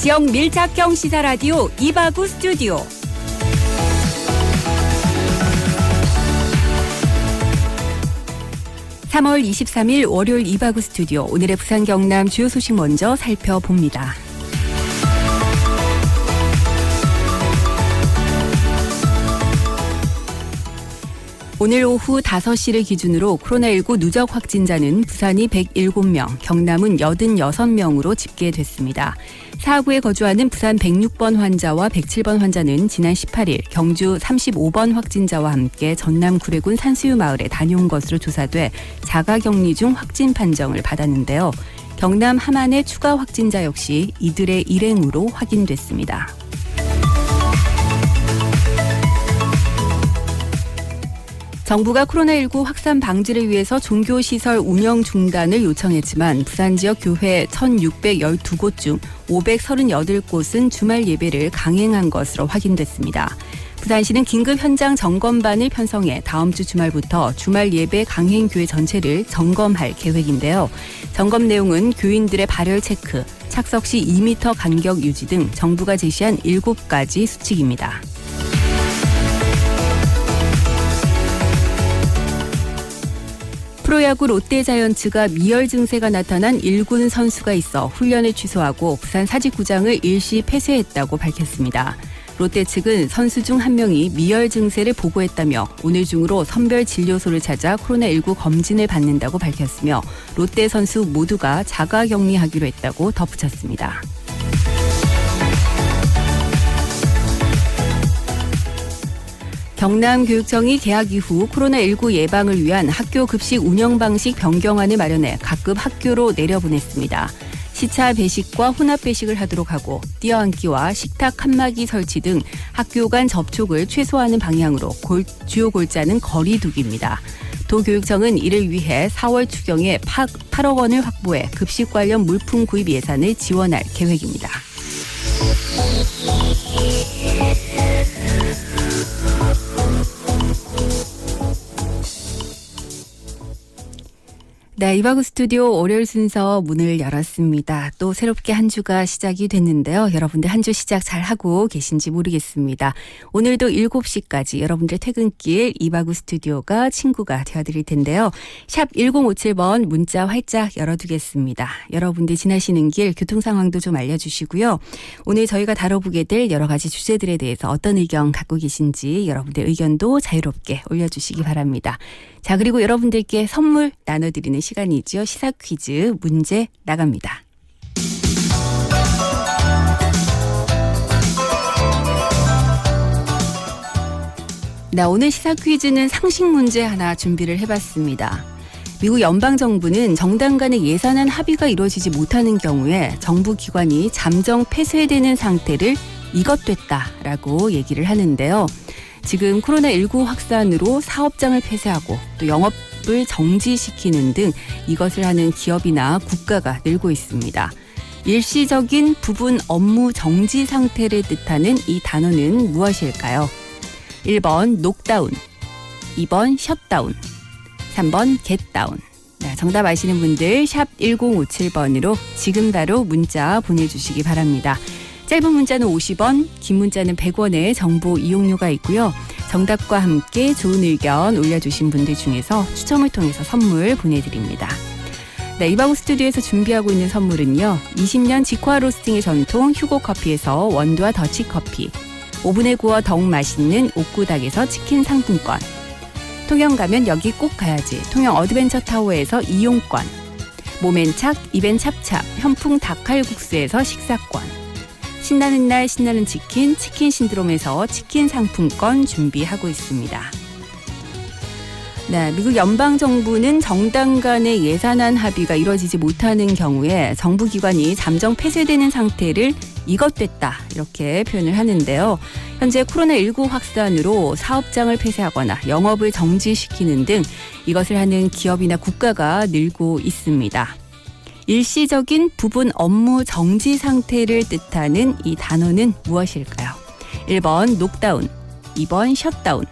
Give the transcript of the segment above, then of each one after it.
지역 밀착형 시사라디오 이바구 스튜디오. (3월 23일) 월요일 이바구 스튜디오. 오늘의 부산 경남 주요 소식 먼저 살펴봅니다. 오늘 오후 5시를 기준으로 코로나19 누적 확진자는 부산이 107명, 경남은 86명으로 집계됐습니다. 사구에 거주하는 부산 106번 환자와 107번 환자는 지난 18일 경주 35번 확진자와 함께 전남 구례군 산수유 마을에 다녀온 것으로 조사돼 자가격리 중 확진 판정을 받았는데요. 경남 함안의 추가 확진자 역시 이들의 일행으로 확인됐습니다. 정부가 코로나19 확산 방지를 위해서 종교시설 운영 중단을 요청했지만 부산 지역 교회 1,612곳 중 538곳은 주말 예배를 강행한 것으로 확인됐습니다. 부산시는 긴급 현장 점검반을 편성해 다음 주 주말부터 주말 예배 강행 교회 전체를 점검할 계획인데요. 점검 내용은 교인들의 발열 체크, 착석 시 2m 간격 유지 등 정부가 제시한 7가지 수칙입니다. 프로야구 롯데자이언츠가 미열 증세가 나타난 1군 선수가 있어 훈련을 취소하고 부산 사직구장을 일시 폐쇄했다고 밝혔습니다. 롯데 측은 선수 중 한 명이 미열 증세를 보고했다며 오늘 중으로 선별 진료소를 찾아 코로나19 검진을 받는다고 밝혔으며 롯데 선수 모두가 자가격리하기로 했다고 덧붙였습니다. 경남교육청이 개학 이후 코로나19 예방을 위한 학교 급식 운영 방식 변경안을 마련해 각급 학교로 내려보냈습니다. 시차 배식과 혼합 배식을 하도록 하고 뛰어앉기와 식탁 칸막이 설치 등 학교 간 접촉을 최소화하는 방향으로 주요 골자는 거리 두기입니다. 도교육청은 이를 위해 4월 추경에 8억 원을 확보해 급식 관련 물품 구입 예산을 지원할 계획입니다. 네, 이바구 스튜디오 월요일 순서 문을 열었습니다. 또 새롭게 한 주가 시작이 됐는데요. 여러분들 한 주 시작 잘하고 계신지 모르겠습니다. 오늘도 7시까지 여러분들 퇴근길 이바구 스튜디오가 친구가 되어드릴 텐데요. 샵 1057번 문자 활짝 열어두겠습니다. 여러분들 지나시는 길 교통 상황도 좀 알려주시고요. 오늘 저희가 다뤄보게 될 여러 가지 주제들에 대해서 어떤 의견 갖고 계신지 여러분들 의견도 자유롭게 올려주시기 바랍니다. 자, 그리고 여러분들께 선물 나눠드리는 시간이죠. 시사 퀴즈 문제 나갑니다. 네, 오늘 시사 퀴즈는 상식 문제 하나 준비를 해봤습니다. 미국 연방정부는 정당 간의 예산안 합의가 이루어지지 못하는 경우에 정부 기관이 잠정 폐쇄되는 상태를 이것됐다라고 얘기를 하는데요. 지금 코로나19 확산으로 사업장을 폐쇄하고 또 영업을 정지시키는 등 이것을 하는 기업이나 국가가 늘고 있습니다. 일시적인 부분 업무 정지 상태를 뜻하는 이 단어는 무엇일까요? 1번 녹다운, 2번 셧다운, 3번 겟다운. 네, 정답 아시는 분들 샵 1057번으로 지금 바로 문자 보내주시기 바랍니다. 짧은 문자는 50원, 긴 문자는 100원의 정보 이용료가 있고요. 정답과 함께 좋은 의견 올려주신 분들 중에서 추첨을 통해서 선물 보내드립니다. 네, 이바구 스튜디오에서 준비하고 있는 선물은요. 20년 직화 로스팅의 전통 휴고커피에서 원두와 더치커피, 오븐에 구워 더욱 맛있는 옥구닭에서 치킨 상품권, 통영 가면 여기 꼭 가야지 통영 어드벤처 타워에서 이용권, 몸엔 착, 입엔 찹찹 현풍 닭칼국수에서 식사권, 신나는 날 신나는 치킨, 치킨 신드롬에서 치킨 상품권 준비하고 있습니다. 네, 미국 연방정부는 정당 간의 예산안 합의가 이루어지지 못하는 경우에 정부기관이 잠정 폐쇄되는 상태를 이것됐다 이렇게 표현을 하는데요. 현재 코로나19 확산으로 사업장을 폐쇄하거나 영업을 정지시키는 등 이것을 하는 기업이나 국가가 늘고 있습니다. 일시적인 부분 업무 정지 상태를 뜻하는 이 단어는 무엇일까요? 1번 녹다운, 2번 셧다운,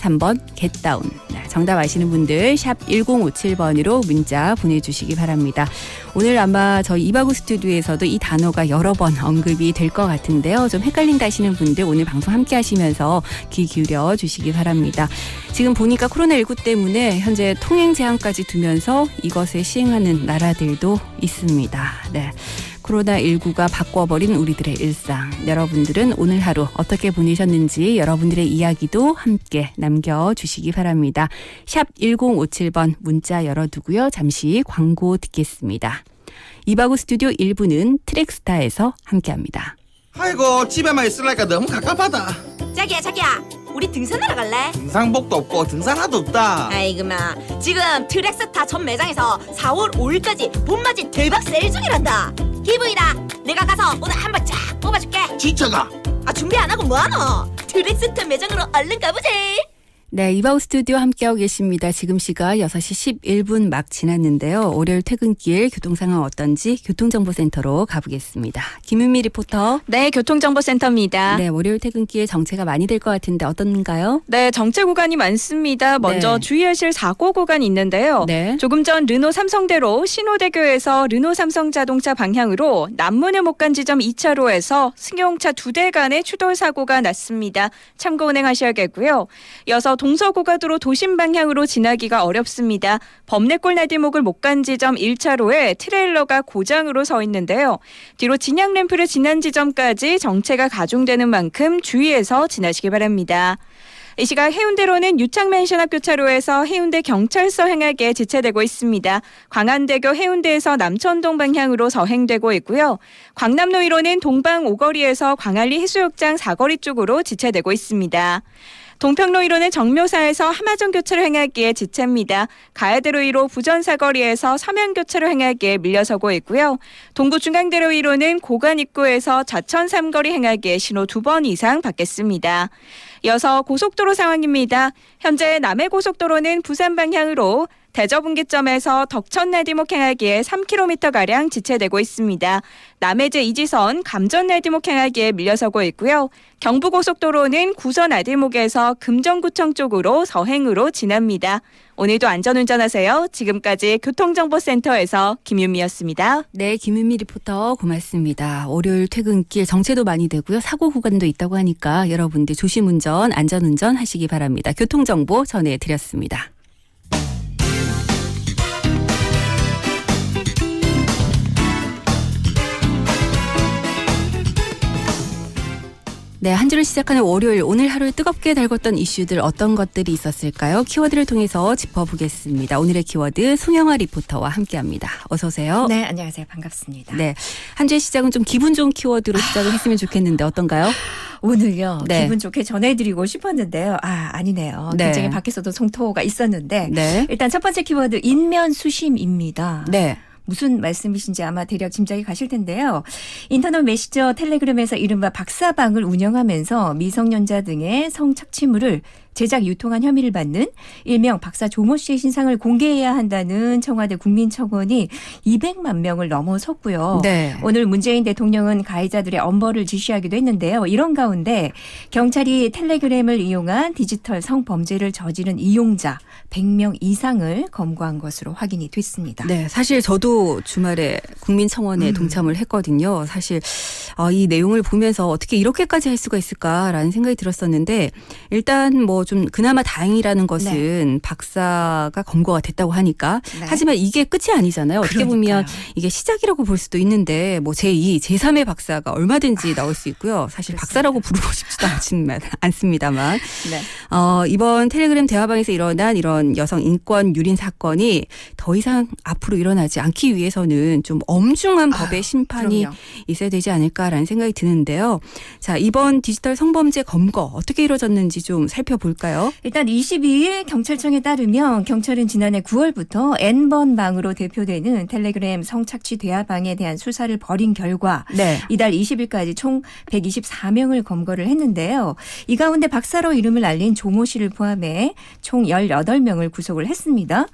3번 겟다운. 네, 정답 아시는 분들 샵 1057번으로 문자 보내주시기 바랍니다. 오늘 아마 저희 이바구 스튜디오에서도 이 단어가 여러 번 언급이 될 것 같은데요. 좀 헷갈린다 하시는 분들 오늘 방송 함께 하시면서 귀 기울여 주시기 바랍니다. 지금 보니까 코로나19 때문에 현재 통행 제한까지 두면서 이것을 시행하는 나라들도 있습니다. 네. 코로나19가 바꿔버린 우리들의 일상. 여러분들은 오늘 하루 어떻게 보내셨는지 여러분들의 이야기도 함께 남겨주시기 바랍니다. 샵 1057번 문자 열어두고요. 잠시 광고 듣겠습니다. 이바구 스튜디오 1부는 트랙스타에서 함께합니다. 아이고 집에만 있으려니까 너무 갑갑하다. 자기야 우리 등산하러 갈래? 등산복도 없고 등산화도 없다. 아이고마 지금 트랙스타 전 매장에서 4월 5일까지 봄맞이 대박 세일 중이란다. 기부이다. 내가 가서 오늘 한번 쫙 뽑아줄게. 지쳐가. 아 준비 안 하고 뭐하노? 트랙스타 매장으로 얼른 가보지. 네, 이바우 스튜디오 함께하고 계십니다. 지금 시각 6시 11분 막 지났는데요. 월요일 퇴근길 교통상황 어떤지 교통정보센터로 가보겠습니다. 김윤미 리포터. 네, 교통정보센터입니다. 네, 월요일 퇴근길 정체가 많이 될 것 같은데 어떤가요? 네, 정체 구간이 많습니다. 먼저 네. 주의하실 사고 구간이 있는데요. 네. 조금 전 르노 삼성대로 신호대교에서 르노 삼성 자동차 방향으로 남문을 못 간 지점 2차로에서 승용차 2대 간의 추돌 사고가 났습니다. 참고 운행하셔야겠고요. 이어서 동서고가도로 도심 방향으로 지나기가 어렵습니다. 범내골 나들목을 못 간 지점 1차로에 트레일러가 고장으로 서 있는데요. 뒤로 진양 램프를 지난 지점까지 정체가 가중되는 만큼 주의해서 지나시기 바랍니다. 이 시각 해운대로는 유창맨션학교 차로에서 해운대 경찰서 행하기에 지체되고 있습니다. 광안대교 해운대에서 남천동 방향으로 서행되고 있고요. 광남로이로는 동방 오거리에서 광안리 해수욕장 사거리 쪽으로 지체되고 있습니다. 동평로이로는 정묘사에서 함화정 교차로 행하기에 지체입니다. 가야대로이로 부전사거리에서 서면 교차로 행하기에 밀려서고 있고요. 동부중앙대로이로는 고관 입구에서 좌천 삼거리 행하기에 신호 2번 이상 받겠습니다. 이어서 고속도로 상황입니다. 현재 남해고속도로는 부산 방향으로 대저분기점에서 덕천 나들목 행하기에 3km가량 지체되고 있습니다. 남해제 2지선 감전 나들목 행하기에 밀려서고 있고요. 경부고속도로는 구선 나들목에서 금정구청 쪽으로 서행으로 지납니다. 오늘도 안전운전하세요. 지금까지 교통정보센터에서 김윤미였습니다. 네, 김윤미 리포터 고맙습니다. 월요일 퇴근길 정체도 많이 되고요. 사고 구간도 있다고 하니까 여러분들 조심운전, 안전운전 하시기 바랍니다. 교통정보 전해드렸습니다. 네, 한 주를 시작하는 월요일, 오늘 하루에 뜨겁게 달궜던 이슈들 어떤 것들이 있었을까요? 키워드를 통해서 짚어보겠습니다. 오늘의 키워드 송영아 리포터와 함께합니다. 어서 오세요. 네, 안녕하세요. 반갑습니다. 네, 한 주의 시작은 좀 기분 좋은 키워드로 시작을 했으면 좋겠는데 어떤가요? 오늘요. 네. 기분 좋게 전해드리고 싶었는데요. 아니네요. 네. 굉장히 밖에서도 성토가 있었는데 네. 일단 첫 번째 키워드 인면수심입니다. 네. 무슨 말씀이신지 아마 대략 짐작이 가실 텐데요. 인터넷 메시저 텔레그램에서 이른바 박사방을 운영하면서 미성년자 등의 성착취물을 제작 유통한 혐의를 받는 일명 박사 조모 씨의 신상을 공개해야 한다는 청와대 국민청원이 200만 명을 넘어섰고요. 네. 오늘 문재인 대통령은 가해자들의 엄벌을 지시하기도 했는데요. 이런 가운데 경찰이 텔레그램을 이용한 디지털 성범죄를 저지른 이용자 100명 이상을 검거한 것으로 확인이 됐습니다. 네, 사실 저도 주말에 국민청원에 동참을 했거든요. 사실 이 내용을 보면서 어떻게 이렇게까지 할 수가 있을까라는 생각이 들었었는데 일단 뭐 좀 그나마 다행이라는 것은 박사가 검거가 됐다고 하니까 네. 하지만 이게 끝이 아니잖아요. 어떻게 보면 이게 시작이라고 볼 수도 있는데 뭐 제2, 제3의 박사가 얼마든지 나올 수 있고요. 사실 그렇습니다. 박사라고 부르고 싶지도 않습니다만 네. 이번 텔레그램 대화방에서 일어난 이런 여성 인권 유린 사건이 더 이상 앞으로 일어나지 않기 위해서는 좀 엄중한 법의 심판이 그럼요. 있어야 되지 않을까라는 생각이 드는데요. 자, 이번 디지털 성범죄 검거 어떻게 이루어졌는지 좀 살펴볼까요? 일단 22일 경찰청에 따르면 경찰은 지난해 9월부터 N번방으로 대표되는 텔레그램 성착취 대화방에 대한 수사를 벌인 결과 네. 이달 20일까지 총 124명을 검거를 했는데요. 이 가운데 박사로 이름을 알린 조모 씨를 포함해 총 18명을 구속을 했습니다.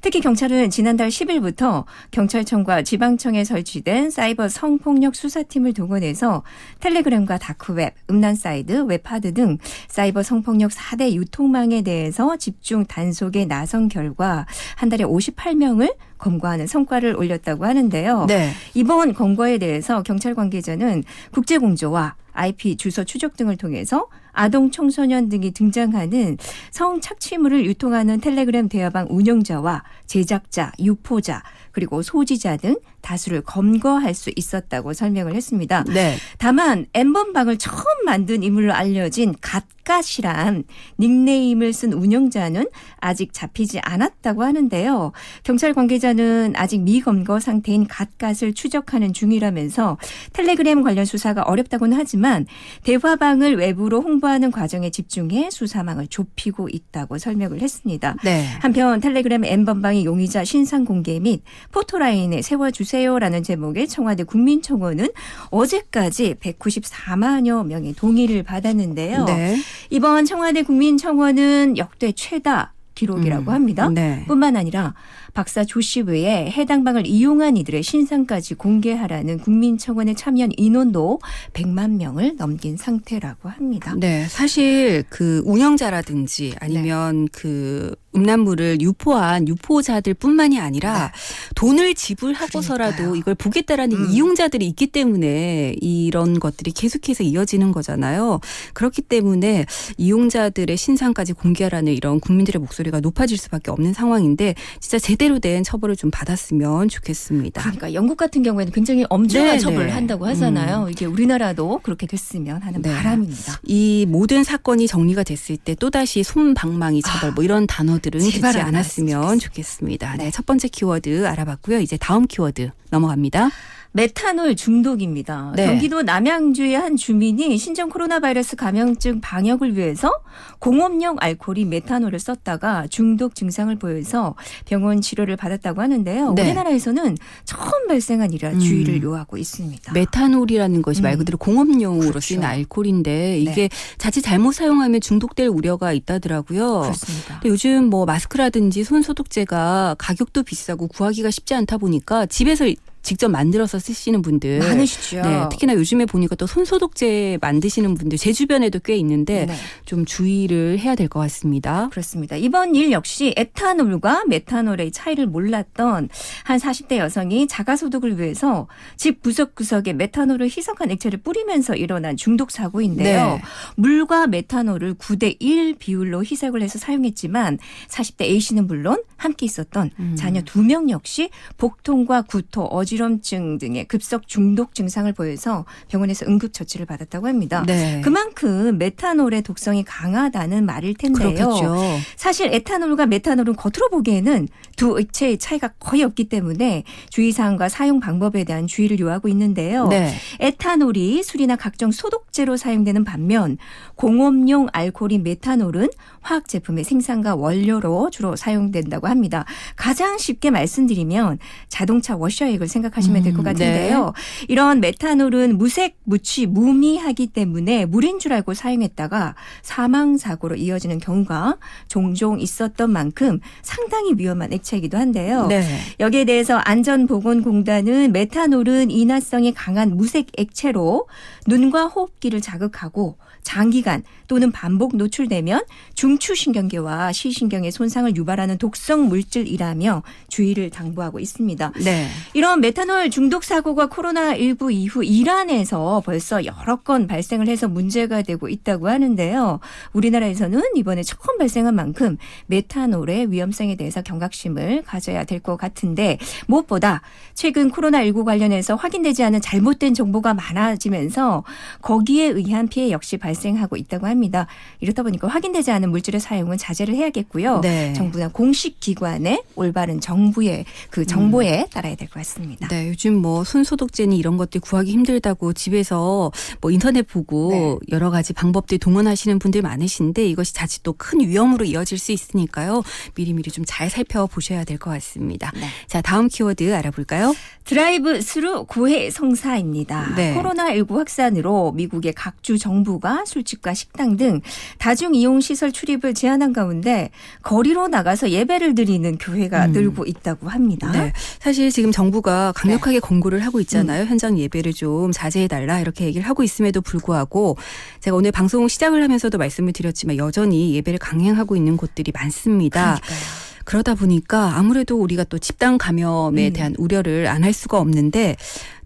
특히 경찰은 지난달 10일부터 경찰청과 지방청에 설치된 사이버 성폭력 수사팀을 동원해서 텔레그램과 다크웹, 음란 사이트, 웹하드 등 사이버 성폭력 4대 청와대 유통망에 대해서 집중 단속에 나선 결과 한 달에 58명을 검거하는 성과를 올렸다고 하는데요. 네. 이번 검거에 대해서 경찰 관계자는 국제공조와 IP 주소 추적 등을 통해서 아동 청소년 등이 등장하는 성착취물을 유통하는 텔레그램 대화방 운영자와 제작자, 유포자 그리고 소지자 등 다수를 검거할 수 있었다고 설명을 했습니다. 네. 다만 엠번방을 처음 만든 인물로 알려진 갓갓이란 닉네임을 쓴 운영자는 아직 잡히지 않았다고 하는데요. 경찰 관계자는 아직 미검거 상태인 갓갓을 추적하는 중이라면서 텔레그램 관련 수사가 어렵다고는 하지만 대화방을 외부로 홍보하는 과정에 집중해 수사망을 좁히고 있다고 설명을 했습니다. 네. 한편 텔레그램 N번방의 용의자 신상 공개 및 포토라인에 세워주세요라는 제목의 청와대 국민청원은 어제까지 194만여 명의 동의를 받았는데요. 네. 이번 청와대 국민청원은 역대 최다 기록이라고 합니다. 네. 뿐만 아니라 박사 조 씨 외에 해당 방을 이용한 이들의 신상까지 공개하라는 국민청원에 참여한 인원도 100만 명을 넘긴 상태라고 합니다. 네, 사실 그 운영자라든지 아니면 그 음란물을 유포한 유포자들뿐만이 아니라 돈을 지불하고서라도 그러니까요. 이걸 보겠다라는 이용자들이 있기 때문에 이런 것들이 계속해서 이어지는 거잖아요. 그렇기 때문에 이용자들의 신상까지 공개하라는 이런 국민들의 목소리가 높아질 수밖에 없는 상황인데 진짜 제대로 된 처벌을 좀 받았으면 좋겠습니다. 그러니까 영국 같은 경우에는 굉장히 엄중한 네, 처벌을 네. 한다고 하잖아요. 이게 우리나라도 그렇게 됐으면 하는 네. 바람입니다. 이 모든 사건이 정리가 됐을 때 또다시 솜방망이 처벌 뭐 이런 단어들은 듣지 제발 안 않았으면 나왔으면 좋겠습니다. 네, 첫 번째 키워드 알아봤고요. 이제 다음 키워드 넘어갑니다. 메탄올 중독입니다. 네. 경기도 남양주의 한 주민이 신종 코로나 바이러스 감염증 방역을 위해서 공업용 알코올이 메탄올을 썼다가 중독 증상을 보여서 병원 치료를 받았다고 하는데요. 네. 우리나라에서는 처음 발생한 일이라 주의를 요하고 있습니다. 메탄올이라는 것이 말 그대로 공업용으로 그렇죠. 쓰이는 알코올인데 이게 자칫 잘못 사용하면 중독될 우려가 있다더라고요. 그렇습니다. 근데 요즘 뭐 마스크라든지 손 소독제가 가격도 비싸고 구하기가 쉽지 않다 보니까 집에서 직접 만들어서 쓰시는 분들 많으시죠. 네, 특히나 요즘에 보니까 또 손소독제 만드시는 분들 제 주변에도 꽤 있는데 네. 좀 주의를 해야 될 것 같습니다. 그렇습니다. 이번 일 역시 에탄올과 메탄올의 차이를 몰랐던 한 40대 여성이 자가소독을 위해서 집 구석구석에 메탄올을 희석한 액체를 뿌리면서 일어난 중독 사고인데요. 네. 물과 메탄올을 9대1 비율로 희석을 해서 사용했지만 40대 A씨는 물론 함께 있었던 자녀 2명 역시 복통과 구토, 어지럼증 등의 급속 중독 증상을 보여서 병원에서 응급처치를 받았다고 합니다. 네. 그만큼 메탄올의 독성이 강하다는 말일 텐데요. 그렇겠죠. 사실 에탄올과 메탄올은 겉으로 보기에는 두 액체의 차이가 거의 없기 때문에 주의사항과 사용 방법에 대한 주의를 요하고 있는데요. 네. 에탄올이 술이나 각종 소독제로 사용되는 반면 공업용 알코올인 메탄올은 화학 제품의 생산과 원료로 주로 사용된다고 합니다. 가장 쉽게 말씀드리면 자동차 워셔액을 생각하시면 될 것 같은데요. 이런 메탄올은 무색, 무취, 무미하기 때문에 물인 줄 알고 사용했다가 사망 사고로 이어지는 경우가 종종 있었던 만큼 상당히 위험한 액체이기도 한데요. 네. 여기에 대해서 안전보건공단은 메탄올은 인화성이 강한 무색 액체로 눈과 호흡기를 자극하고 장기간 또는 반복 노출되면 중추신경계와 시신경의 손상을 유발하는 독성 물질이라며 주의를 당부하고 있습니다. 네. 이런 메탄올 중독 사고가 코로나19 이후 이란에서 벌써 여러 건 발생을 해서 문제가 되고 있다고 하는데요. 우리나라에서는 이번에 처음 발생한 만큼 메탄올의 위험성에 대해서 경각심을 가져야 될 것 같은데 무엇보다 최근 코로나19 관련해서 확인되지 않은 잘못된 정보가 많아지면서 거기에 의한 피해 역시 발생하고 있다고 합니다. 이렇다 보니까 확인되지 않은 물질의 사용은 자제를 해야겠고요. 네. 정부나 공식 기관의 올바른 정부의 그 정보에 따라야 될 것 같습니다. 네, 요즘 뭐 손소독제니 이런 것들 구하기 힘들다고 집에서 뭐 인터넷 보고 여러 가지 방법들 동원하시는 분들 많으신데 이것이 자칫 또 큰 위험으로 이어질 수 있으니까요. 미리미리 좀 잘 살펴보셔야 될 것 같습니다. 네. 자, 다음 키워드 알아볼까요? 드라이브 스루 구해 성사입니다. 네. 코로나19 확산으로 미국의 각주 정부가 바와 술집과 식당 등 다중이용시설 출입을 제한한 가운데 거리로 나가서 예배를 드리는 교회가 늘고 있다고 합니다. 네. 사실 지금 정부가 강력하게 권고를 하고 있잖아요. 현장 예배를 좀 자제해달라 이렇게 얘기를 하고 있음에도 불구하고 제가 오늘 방송 시작을 하면서도 말씀을 드렸지만 여전히 예배를 강행하고 있는 곳들이 많습니다. 그러니까요. 그러다 보니까 아무래도 우리가 또 집단 감염에 대한 우려를 안 할 수가 없는데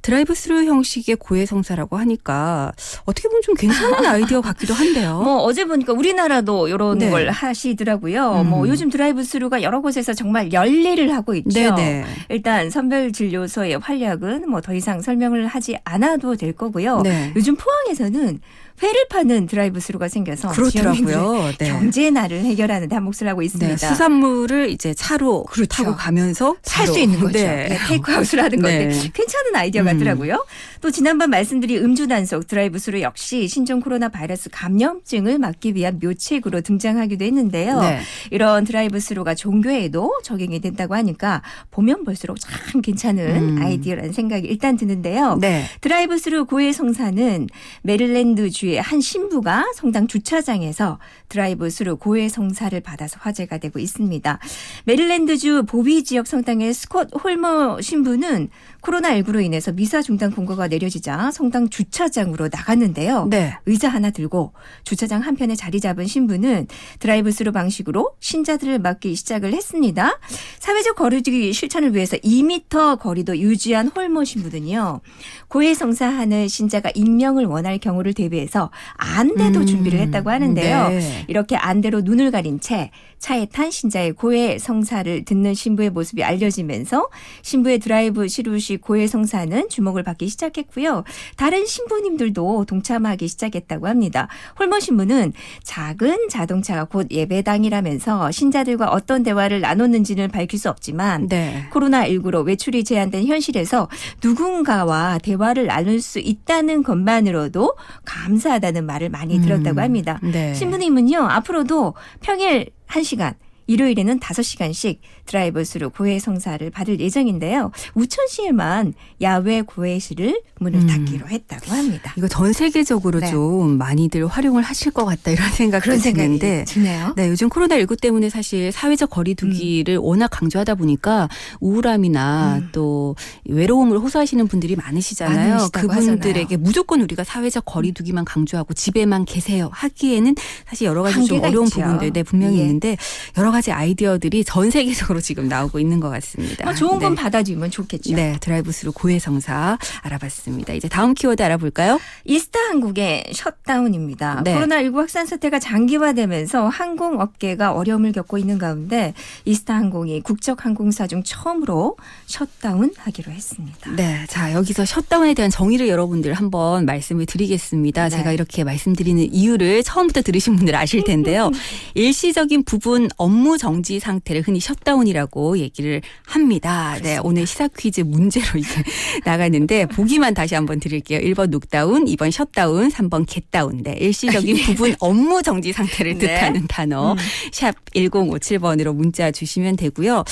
드라이브 스루 형식의 고해 성사라고 하니까 어떻게 보면 좀 괜찮은 아이디어 같기도 한데요. 뭐 어제 보니까 우리나라도 이런 네. 걸 하시더라고요. 뭐 요즘 드라이브 스루가 여러 곳에서 정말 열일을 하고 있죠. 네네. 일단 선별진료소의 활약은 뭐 더 이상 설명을 하지 않아도 될 거고요. 네. 요즘 포항에서는 회를 파는 드라이브 스루가 생겨서 그렇더라고요. 네. 경제 날을 해결하는 데 한 몫을 하고 네, 있습니다. 수산물을 이제 차로 타고 가면서 살 수 바로. 있는 거죠. 네. 네, 테이크아웃을 하는 건데 네. 괜찮은 아이디어 같더라고요. 또 지난번 말씀드린 음주 단속 드라이브 스루 역시 신종 코로나 바이러스 감염증을 막기 위한 묘책으로 등장하기도 했는데요. 네. 이런 드라이브 스루가 종교에도 적용이 된다고 하니까 보면 볼수록 참 괜찮은 아이디어라는 생각이 일단 드는데요. 네. 드라이브 스루 고해 성사는 메릴랜드주의 한 신부가 성당 주차장에서 드라이브 스루 고해 성사를 받아서 화제가 되고 있습니다. 메릴랜드주 보비 지역 성당의 스콧 홀머 신부는 코로나19로 인해서 미사 중단 공고가 내려지자 성당 주차장으로 나갔는데요. 네. 의자 하나 들고 주차장 한편에 자리 잡은 신부는 드라이브 스루 방식으로 신자들을 맞기 시작을 했습니다. 사회적 거리두기 실천을 위해서 2m 거리도 유지한 홀머 신부는요. 고해 성사하는 신자가 임명을 원할 경우를 대비해서 안대도 준비를 했다고 하는데요. 네. 이렇게 안대로 눈을 가린 채 차에 탄 신자의 고해 성사를 듣는 신부의 모습이 알려지면서 신부의 드라이브 시루시 고해 성사는 주목을 받기 시작했고요. 다른 신부님들도 동참하기 시작했다고 합니다. 홀머 신부는 작은 자동차가 곧 예배당이라면서 신자들과 어떤 대화를 나눴는지는 밝힐 수 없지만 네. 코로나19로 외출이 제한된 현실에서 누군가와 대화를 나눌 수 있다는 것만으로도 감사하다는 말을 많이 들었다고 합니다. 네. 신부님은요, 앞으로도 평일 1시간, 일요일에는 5시간씩 드라이브 스루 고해 성사를 받을 예정인데요. 우천시에만 야외 고해실을 문을 닫기로 했다고 합니다. 이거 전 세계적으로 네. 좀 많이들 활용을 하실 것 같다 이런 생각도 그런 생각이 드는데 드네요. 네, 요즘 코로나19 때문에 사실 사회적 거리두기를 워낙 강조하다 보니까 우울함이나 또 외로움을 호소하시는 분들이 많으시잖아요. 많으시다고 그분들에게 하잖아요. 무조건 우리가 사회적 거리두기만 강조하고 집에만 계세요 하기에는 사실 여러 가지 좀 한계가 어려운 있죠. 부분들 네, 분명히 예. 있는데 여러 가지 아이디어들이 전 세계적으로 지금 나오고 있는 것 같습니다. 좋은 건 네. 받아주면 좋겠죠. 네, 드라이브 스루 고해 성사 알아봤습니다. 이제 다음 키워드 알아볼까요? 이스타 항공의 셧다운입니다. 네. 코로나19 확산 사태가 장기화되면서 항공업계가 어려움을 겪고 있는 가운데 이스타 항공이 국적 항공사 중 처음으로 셧다운하기로 했습니다. 네, 자 여기서 셧다운에 대한 정의를 여러분들 한번 말씀을 드리겠습니다. 네. 제가 이렇게 말씀드리는 이유를 처음부터 들으신 분들 아실 텐데요. 일시적인 부분 업무 정지 상태를 흔히 셧다운이라고 얘기를 합니다. 네, 오늘 시사 퀴즈 문제로 이제 나갔는데 보기만 다시 한번 드릴게요. 1번 룩다운, 2번 셧다운, 3번 겟다운. 네, 일시적인 부분 업무 정지 상태를 네. 뜻하는 단어 샵 1057번으로 문자 주시면 되고요.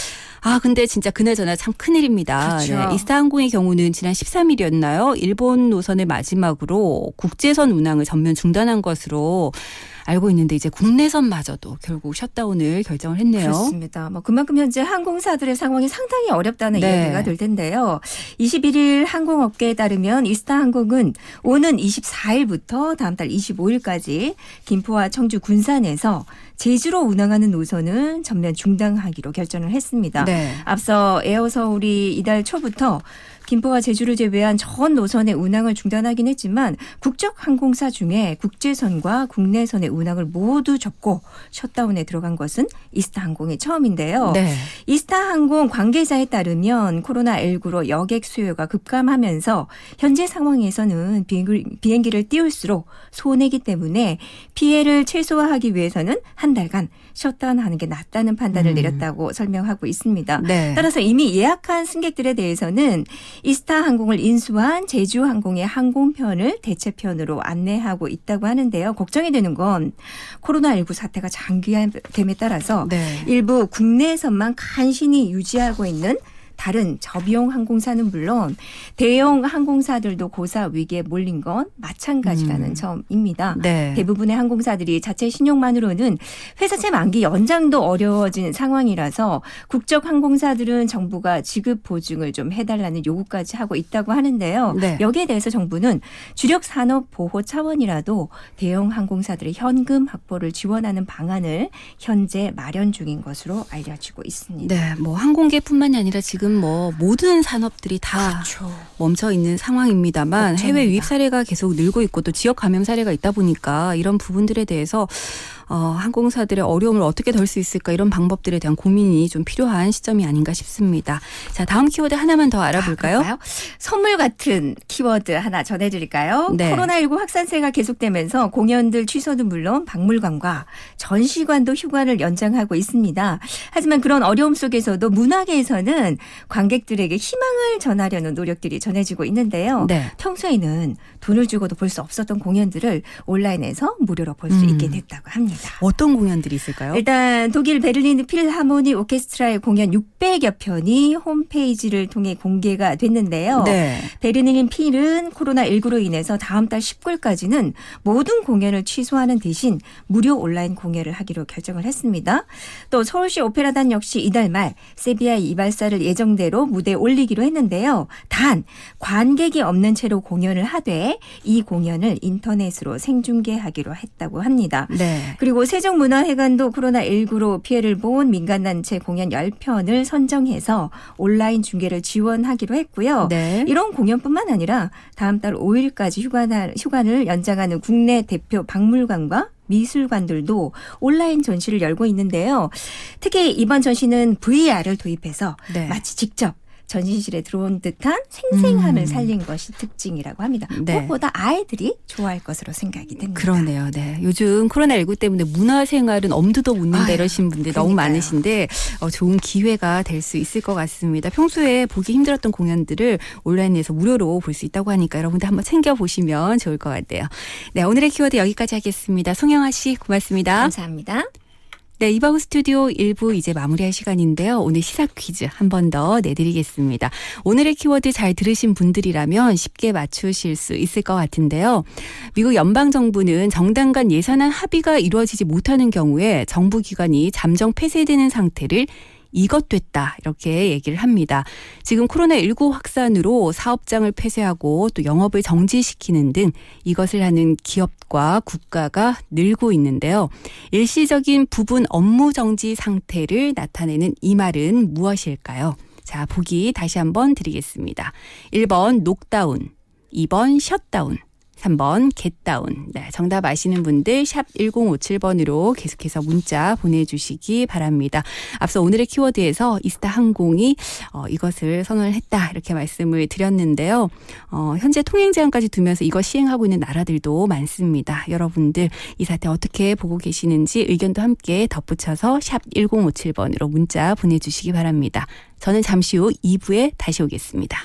아, 근데 진짜 그나저나 참 큰일입니다. 그렇죠. 네, 이스타항공의 경우는 지난 13일이었나요? 일본 노선을 마지막으로 국제선 운항을 전면 중단한 것으로 알고 있는데 이제 국내선마저도 결국 셧다운을 결정을 했네요. 그렇습니다. 뭐 그만큼 현재 항공사들의 상황이 상당히 어렵다는 네. 이야기가 될 텐데요. 21일 항공업계에 따르면 이스타항공은 오는 24일부터 다음 달 25일까지 김포와 청주 군산에서 제주로 운항하는 노선은 전면 중단하기로 결정을 했습니다. 네. 앞서 에어서울이 이달 초부터 김포와 제주를 제외한 전 노선의 운항을 중단하긴 했지만 국적 항공사 중에 국제선과 국내선의 운항을 모두 접고 셧다운에 들어간 것은 이스타항공이 처음인데요. 네. 이스타항공 관계자에 따르면 코로나19로 여객 수요가 급감하면서 현재 상황에서는 비행기를 띄울수록 손해이기 때문에 피해를 최소화하기 위해서는 한 달간 셧다운하는 게 낫다는 판단을 내렸다고 설명하고 있습니다. 네. 따라서 이미 예약한 승객들에 대해서는 이스타항공을 인수한 제주항공의 항공편을 대체편으로 안내하고 있다고 하는데요. 걱정이 되는 건 코로나19 사태가 장기화됨에 따라서 네. 일부 국내선만 간신히 유지하고 있는 다른 저비용 항공사는 물론 대형 항공사들도 고사 위기에 몰린 건 마찬가지라는 점입니다. 네. 대부분의 항공사들이 자체 신용만으로는 회사채 만기 연장도 어려워진 상황이라서 국적 항공사들은 정부가 지급 보증을 좀 해달라는 요구까지 하고 있다고 하는데요. 네. 여기에 대해서 정부는 주력 산업 보호 차원이라도 대형 항공사들의 현금 확보를 지원하는 방안을 현재 마련 중인 것으로 알려지고 있습니다. 네, 뭐 항공계뿐만이 아니라 지금 뭐 모든 산업들이 다 그렇죠. 멈춰 있는 상황입니다만 걱정입니다. 해외 유입 사례가 계속 늘고 있고 또 지역 감염 사례가 있다 보니까 이런 부분들에 대해서 항공사들의 어려움을 어떻게 덜 수 있을까 이런 방법들에 대한 고민이 좀 필요한 시점이 아닌가 싶습니다. 자, 다음 키워드 하나만 더 알아볼까요? 그럴까요? 선물 같은 키워드 하나 전해드릴까요? 네. 코로나19 확산세가 계속되면서 공연들 취소는 물론 박물관과 전시관도 휴관을 연장하고 있습니다. 하지만 그런 어려움 속에서도 문화계에서는 관객들에게 희망을 전하려는 노력들이 전해지고 있는데요. 네. 평소에는 돈을 주고도 볼 수 없었던 공연들을 온라인에서 무료로 볼 수 있게 됐다고 합니다. 어떤 공연들이 있을까요? 일단 독일 베를린 필하모니 오케스트라의 공연 600여 편이 홈페이지를 통해 공개가 됐는데요. 네. 베를린 필은 코로나19로 인해서 다음 달 10월까지는 모든 공연을 취소하는 대신 무료 온라인 공연을 하기로 결정을 했습니다. 또 서울시 오페라단 역시 이달 말 세비야 이발사를 예정대로 무대에 올리기로 했는데요. 단 관객이 없는 채로 공연을 하되 이 공연을 인터넷으로 생중계하기로 했다고 합니다. 네. 그리고 세종문화회관도 코로나19로 피해를 본 민간단체 공연 10편을 선정해서 온라인 중계를 지원하기로 했고요. 네. 이런 공연뿐만 아니라 다음 달 5일까지 휴관을 연장하는 국내 대표 박물관과 미술관들도 온라인 전시를 열고 있는데요. 특히 이번 전시는 VR을 도입해서 네. 마치 직접 전시실에 들어온 듯한 생생함을 살린 것이 특징이라고 합니다. 네. 무엇보다 아이들이 좋아할 것으로 생각이 됩니다. 그러네요. 네. 요즘 코로나19 때문에 문화생활은 엄두도 못 낸다 아유, 이러신 분들이 너무 그러니까요. 많으신데 좋은 기회가 될 수 있을 것 같습니다. 평소에 보기 힘들었던 공연들을 온라인에서 무료로 볼 수 있다고 하니까 여러분들 한번 챙겨보시면 좋을 것 같아요. 네, 오늘의 키워드 여기까지 하겠습니다. 송영아 씨 고맙습니다. 감사합니다. 네, 이바구 스튜디오 1부 이제 마무리할 시간인데요. 오늘 시사 퀴즈 한 번 더 내드리겠습니다. 오늘의 키워드 잘 들으신 분들이라면 쉽게 맞추실 수 있을 것 같은데요. 미국 연방정부는 정당 간 예산안 합의가 이루어지지 못하는 경우에 정부 기관이 잠정 폐쇄되는 상태를 이것됐다 이렇게 얘기를 합니다. 지금 코로나19 확산으로 사업장을 폐쇄하고 또 영업을 정지시키는 등 이것을 하는 기업과 국가가 늘고 있는데요. 일시적인 부분 업무 정지 상태를 나타내는 이 말은 무엇일까요? 자, 보기 다시 한번 드리겠습니다. 1번 녹다운, 2번 셧다운, 3번 겟다운. 네, 정답 아시는 분들 샵 1057번으로 계속해서 문자 보내주시기 바랍니다. 앞서 오늘의 키워드에서 이스타 항공이 이것을 선언을 했다 이렇게 말씀을 드렸는데요. 현재 통행 제한까지 두면서 이거 시행하고 있는 나라들도 많습니다. 여러분들 이 사태 어떻게 보고 계시는지 의견도 함께 덧붙여서 샵 1057번으로 문자 보내주시기 바랍니다. 저는 잠시 후 2부에 다시 오겠습니다.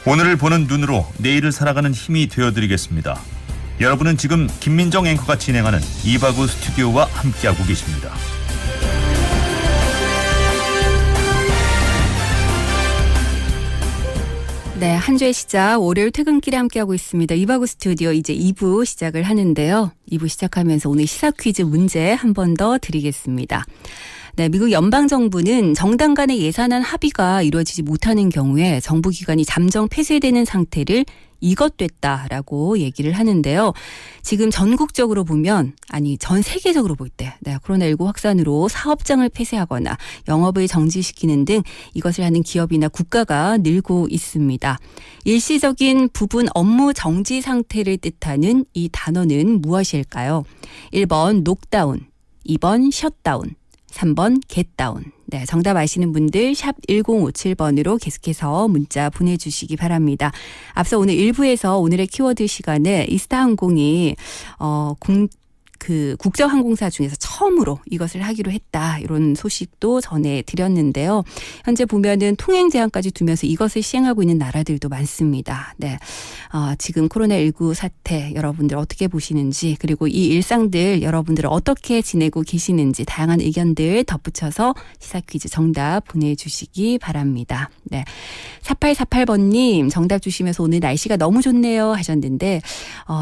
오늘을 보는 눈으로 내일을 살아가는 힘이 되어드리겠습니다. 여러분은 지금 김민정 앵커가 진행하는 이바구 스튜디오와 함께하고 계십니다. 네, 한 주의 시작 월요일 퇴근길에 함께하고 있습니다. 이바구 스튜디오 이제 2부 시작을 하는데요. 2부 시작하면서 오늘 시사 퀴즈 문제 한 번 더 드리겠습니다. 네, 미국 연방정부는 정당 간의 예산안 합의가 이루어지지 못하는 경우에 정부 기관이 잠정 폐쇄되는 상태를 이것됐다라고 얘기를 하는데요. 지금 전국적으로 보면 전 세계적으로 볼 때 코로나19 확산으로 사업장을 폐쇄하거나 영업을 정지시키는 등 이것을 하는 기업이나 국가가 늘고 있습니다. 일시적인 부분 업무 정지 상태를 뜻하는 이 단어는 무엇일까요? 1번 녹다운, 2번 셧다운, 3번 겟다운. 네, 정답 아시는 분들 샵 1057번으로 계속해서 문자 보내주시기 바랍니다. 앞서 오늘 1부에서 오늘의 키워드 시간에 이스타항공이 국제항공사 중에서 처음으로 이것을 하기로 했다. 이런 소식도 전해드렸는데요. 현재 보면은 통행 제한까지 두면서 이것을 시행하고 있는 나라들도 많습니다. 네, 지금 코로나19 사태 여러분들 어떻게 보시는지 그리고 이 일상들 여러분들은 어떻게 지내고 계시는지 다양한 의견들 덧붙여서 시사 퀴즈 정답 보내주시기 바랍니다. 네, 4848번님 정답 주시면서 오늘 날씨가 너무 좋네요 하셨는데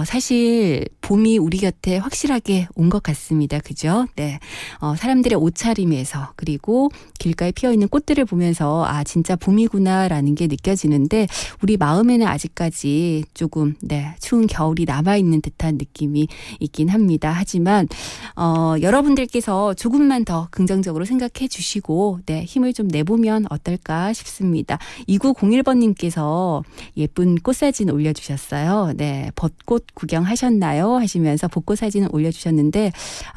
사실 봄이 우리 곁에 확실하게 온 것 같습니다. 그죠? 네. 사람들의 옷차림에서 그리고 길가에 피어있는 꽃들을 보면서 진짜 봄이구나라는 게 느껴지는데 우리 마음에는 아직까지 조금 추운 겨울이 남아있는 듯한 느낌이 있긴 합니다. 하지만 여러분들께서 조금만 더 긍정적으로 생각해 주시고 힘을 좀 내보면 어떨까 싶습니다. 2901번님께서 예쁜 꽃사진 올려주셨어요. 네, 벚꽃 구경하셨나요? 하시면서 벚꽃 사진을 올려주셨는데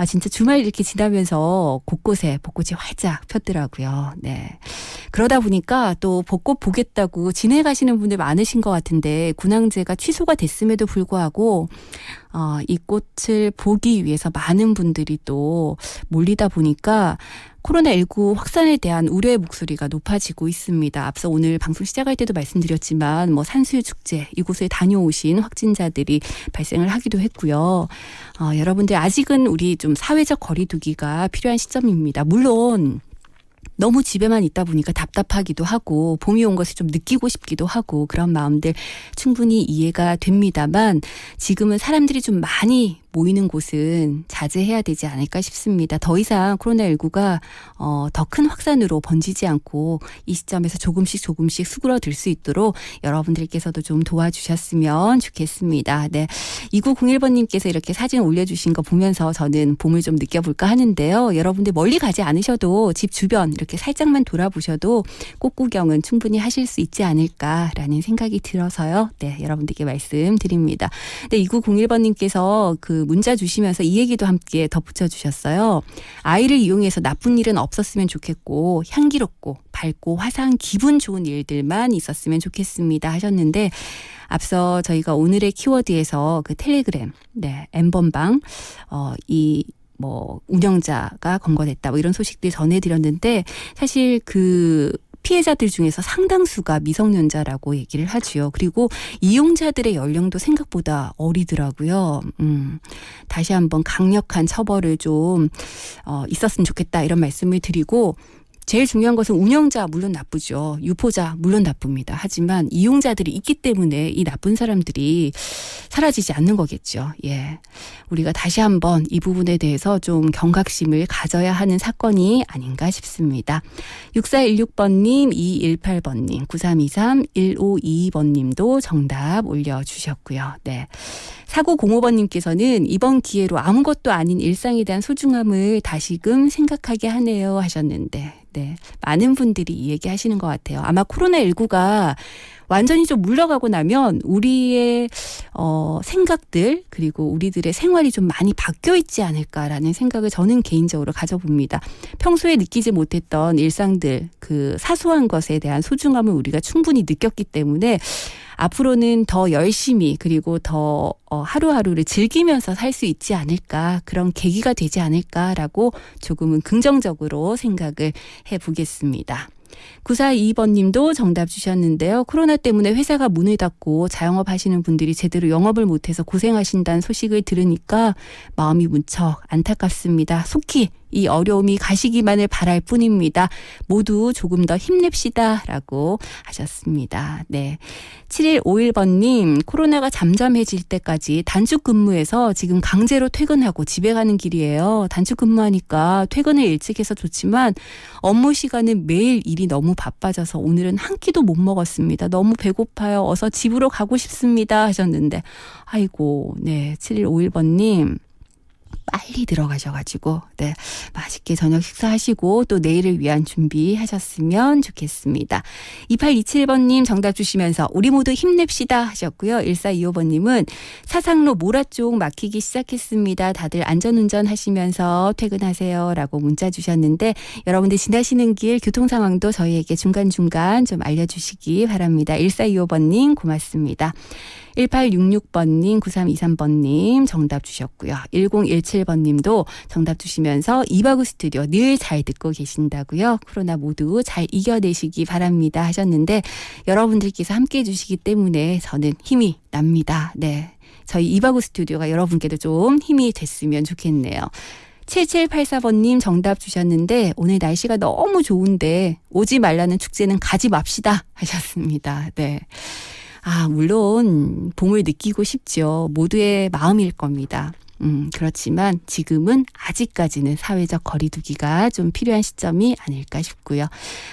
진짜 주말 이렇게 지나면서 곳곳에 벚꽃이 활짝 폈더라고요. 네. 그러다 보니까 또 벚꽃 보겠다고 진해 가시는 분들 많으신 것 같은데 군항제가 취소가 됐음에도 불구하고 이 꽃을 보기 위해서 많은 분들이 또 몰리다 보니까 코로나19 확산에 대한 우려의 목소리가 높아지고 있습니다. 앞서 오늘 방송 시작할 때도 말씀드렸지만 산수유축제 이곳에 다녀오신 확진자들이 발생을 하기도 했고요. 여러분들 아직은 우리 좀 사회적 거리두기가 필요한 시점입니다. 물론 너무 집에만 있다 보니까 답답하기도 하고 봄이 온 것을 좀 느끼고 싶기도 하고 그런 마음들 충분히 이해가 됩니다만 지금은 사람들이 좀 많이 모이는 곳은 자제해야 되지 않을까 싶습니다. 더 이상 코로나19가 더 큰 확산으로 번지지 않고 이 시점에서 조금씩 수그러들 수 있도록 여러분들께서도 좀 도와주셨으면 좋겠습니다. 네, 2901번님께서 이렇게 사진 올려주신 거 보면서 저는 봄을 좀 느껴볼까 하는데요. 여러분들 멀리 가지 않으셔도 집 주변 이렇게 살짝만 돌아보셔도 꽃 구경은 충분히 하실 수 있지 않을까라는 생각이 들어서요. 네, 여러분들께 말씀드립니다. 네, 2901번님께서 문자 주시면서 이 얘기도 함께 덧붙여 주셨어요. 아이를 이용해서 나쁜 일은 없었으면 좋겠고 향기롭고 밝고 화사한 기분 좋은 일들만 있었으면 좋겠습니다 하셨는데 앞서 저희가 오늘의 키워드에서 텔레그램, N번방, 운영자가 검거됐다 이런 소식들 전해드렸는데 사실 피해자들 중에서 상당수가 미성년자라고 얘기를 하지요. 그리고 이용자들의 연령도 생각보다 어리더라고요. 다시 한번 강력한 처벌을 좀 있었으면 좋겠다 이런 말씀을 드리고 제일 중요한 것은 운영자 물론 나쁘죠. 유포자 물론 나쁩니다. 하지만 이용자들이 있기 때문에 이 나쁜 사람들이 사라지지 않는 거겠죠. 예, 우리가 다시 한번 이 부분에 대해서 좀 경각심을 가져야 하는 사건이 아닌가 싶습니다. 6416번님, 2218번님, 9323, 1522번님도 정답 올려주셨고요. 네. 4905번님께서는 이번 기회로 아무것도 아닌 일상에 대한 소중함을 다시금 생각하게 하네요 하셨는데 많은 분들이 이 얘기 하시는 것 같아요. 아마 코로나19가 완전히 좀 물러가고 나면 우리의 생각들 그리고 우리들의 생활이 좀 많이 바뀌어 있지 않을까라는 생각을 저는 개인적으로 가져봅니다. 평소에 느끼지 못했던 일상들 사소한 것에 대한 소중함을 우리가 충분히 느꼈기 때문에 앞으로는 더 열심히 그리고 더 하루하루를 즐기면서 살 수 있지 않을까 그런 계기가 되지 않을까라고 조금은 긍정적으로 생각을 해보겠습니다. 9422번님도 정답 주셨는데요. 코로나 때문에 회사가 문을 닫고 자영업 하시는 분들이 제대로 영업을 못해서 고생하신다는 소식을 들으니까 마음이 무척 안타깝습니다. 속히 이 어려움이 가시기만을 바랄 뿐입니다. 모두 조금 더 힘냅시다 라고 하셨습니다. 네, 7151번님 코로나가 잠잠해질 때까지 단축 근무해서 지금 강제로 퇴근하고 집에 가는 길이에요. 단축 근무하니까 퇴근을 일찍 해서 좋지만 업무 시간은 매일 일이 너무 바빠져서 오늘은 한 끼도 못 먹었습니다. 너무 배고파요. 어서 집으로 가고 싶습니다 하셨는데 아이고, 네, 7151번님 빨리 들어가셔가지고 네 맛있게 저녁 식사하시고 또 내일을 위한 준비하셨으면 좋겠습니다. 2827번님 정답 주시면서 우리 모두 힘냅시다 하셨고요. 1425번님은 사상로 모라 쪽 막히기 시작했습니다. 다들 안전운전 하시면서 퇴근하세요 라고 문자 주셨는데 여러분들 지나시는 길 교통 상황도 저희에게 중간중간 좀 알려주시기 바랍니다. 1425번님 고맙습니다. 1866번님, 9323번님 정답 주셨고요. 1017번님도 정답 주시면서 이바구 스튜디오 늘 잘 듣고 계신다고요. 코로나 모두 잘 이겨내시기 바랍니다 하셨는데 여러분들께서 함께해 주시기 때문에 저는 힘이 납니다. 네, 저희 이바구 스튜디오가 여러분께도 좀 힘이 됐으면 좋겠네요. 7784번님 정답 주셨는데 오늘 날씨가 너무 좋은데 오지 말라는 축제는 가지 맙시다 하셨습니다. 네. 물론 봄을 느끼고 싶죠. 모두의 마음일 겁니다. 그렇지만 지금은 아직까지는 사회적 거리두기가 좀 필요한 시점이 아닐까 싶고요.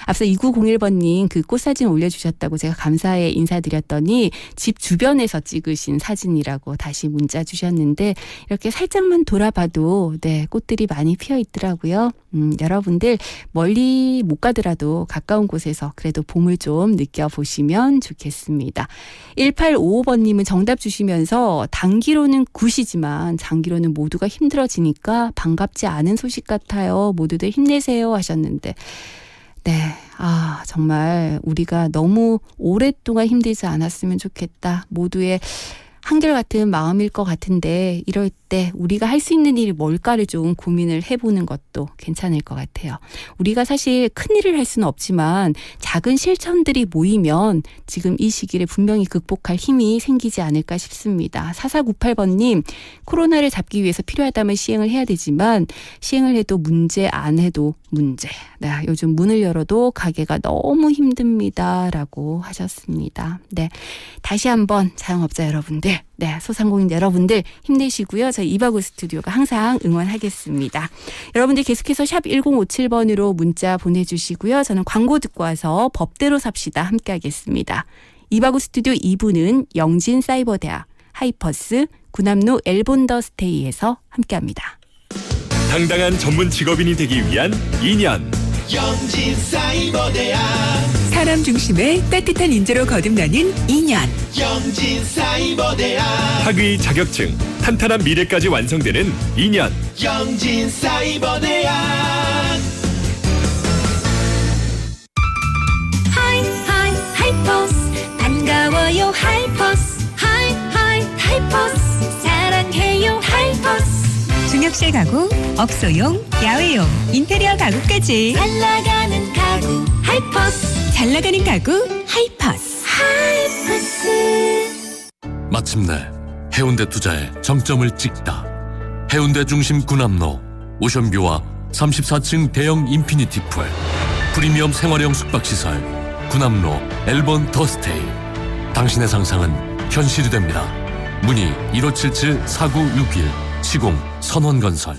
앞서 2901번님 그 꽃사진 올려주셨다고 제가 감사해 인사드렸더니 집 주변에서 찍으신 사진이라고 다시 문자 주셨는데 이렇게 살짝만 돌아봐도 네 꽃들이 많이 피어 있더라고요. 여러분들 멀리 못 가더라도 가까운 곳에서 그래도 봄을 좀 느껴보시면 좋겠습니다. 1855번님은 정답 주시면서 단기로는 굿이지만 장기로는 모두가 힘들어지니까 반갑지 않은 소식 같아요. 모두들 힘내세요 하셨는데 네, 정말 우리가 너무 오랫동안 힘들지 않았으면 좋겠다. 모두의 한결같은 마음일 것 같은데 이럴 때 우리가 할 수 있는 일이 뭘까를 좀 고민을 해보는 것도 괜찮을 것 같아요. 우리가 사실 큰 일을 할 수는 없지만 작은 실천들이 모이면 지금 이 시기를 분명히 극복할 힘이 생기지 않을까 싶습니다. 4498번님 코로나를 잡기 위해서 필요하다면 시행을 해야 되지만 시행을 해도 문제 안 해도 문제. 네, 요즘 문을 열어도 가게가 너무 힘듭니다. 라고 하셨습니다. 네, 다시 한번 자영업자 여러분들 네, 소상공인 여러분들 힘내시고요. 저희 이바구 스튜디오가 항상 응원하겠습니다. 여러분들 계속해서 샵 1057번으로 문자 보내주시고요. 저는 광고 듣고 와서 법대로 삽시다 함께 하겠습니다. 이바구 스튜디오 2부는 영진사이버대학, 하이퍼스, 구남로 엘본더스테이에서 함께합니다. 당당한 전문 직업인이 되기 위한 2년 영진사이버대학 사람 중심의 따뜻한 인재로 거듭나는 2년 영진사이버대학 학위 자격증 탄탄한 미래까지 완성되는 2년 영진사이버대학 하이퍼스 반가워요 하이퍼스 하이퍼스 사랑해요 하이퍼스 중역실 가구, 업소용, 야외용, 인테리어 가구까지 잘 나가는 가구 하이퍼스 잘 나가는 가구 하이퍼스. 마침내 해운대 투자에 정점을 찍다. 해운대 중심 구남로 오션뷰와 34층 대형 인피니티 풀 프리미엄 생활형 숙박시설 구남로 엘본 더스테이. 당신의 상상은 현실이 됩니다. 문의 1577-4961 시공 선원건설.